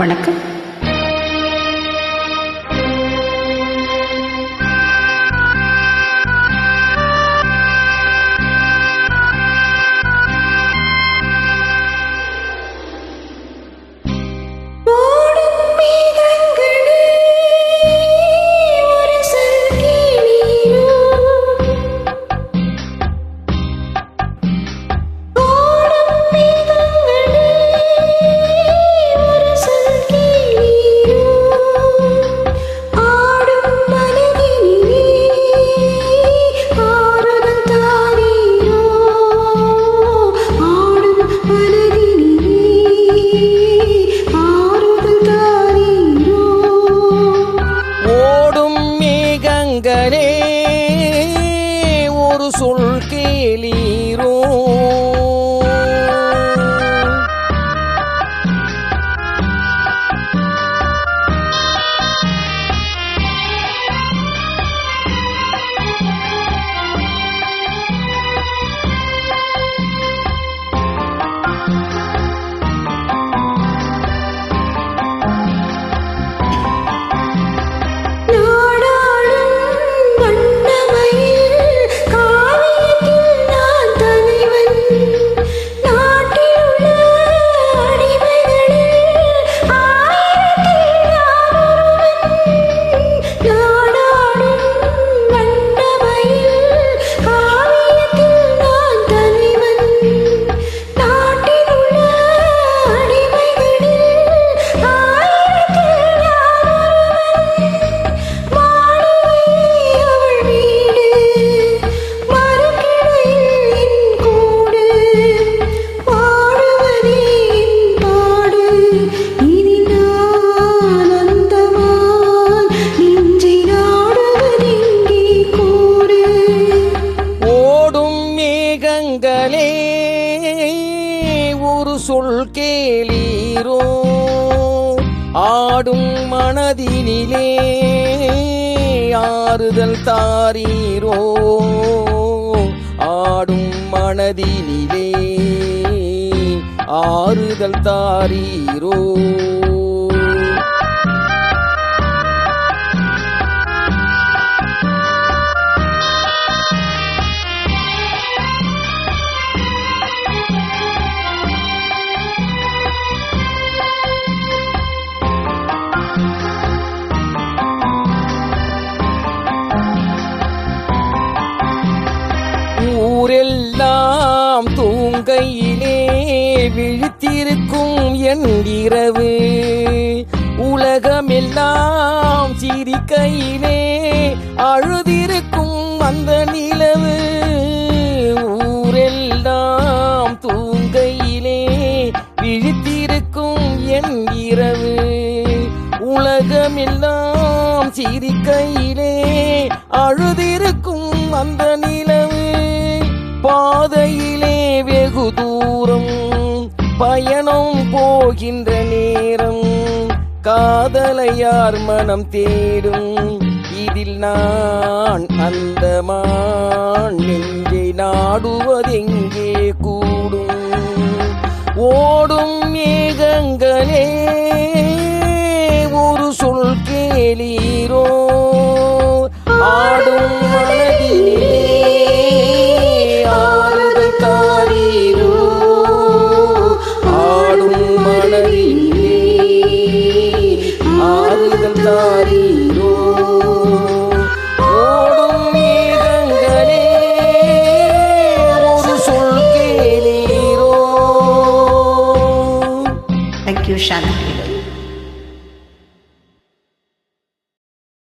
வணக்கம். ஒரு சொல் கேளீரோ, ஒரு சொல் கேளீரோ, ஆடும் மனதினிலே ஆறுதல் தாரீரோ, ஆடும் மனதினிலே ஆறுதல் தாரீரோ. ஊரெல்லாம் தூங்கையிலே விழித்திருக்கும் என் இரவு, உலகமெல்லாம் சிரிக்கையிலே அழுதிருக்கும் அந்த நிலவு. ஊரெல்லாம் தூங்கையிலே விழித்திருக்கும் என் இரவு, உலகமெல்லாம் சிரிக்கையிலே அழுதிருக்கும் அந்த நிலவு. பாதையிலே வெகு தூரம் பயணம் போகின்ற நேரம், காதலையார் மனம் தேடும் இதில் நான் அந்தமான் நெஞ்சை நாடுவதெங்கே கூடும். ஓடும் மேகங்களே ஒரு சொல் கேளீரோ, ஆடும் மனதினிலே ஆறுதல் தாரீரோ, ஆடும் மனதினிலே ஆறுதல் தாரீரோ. ஓடும் மேகங்களே ஒரு சொல் கேளீரோ. Thank you, Shanti.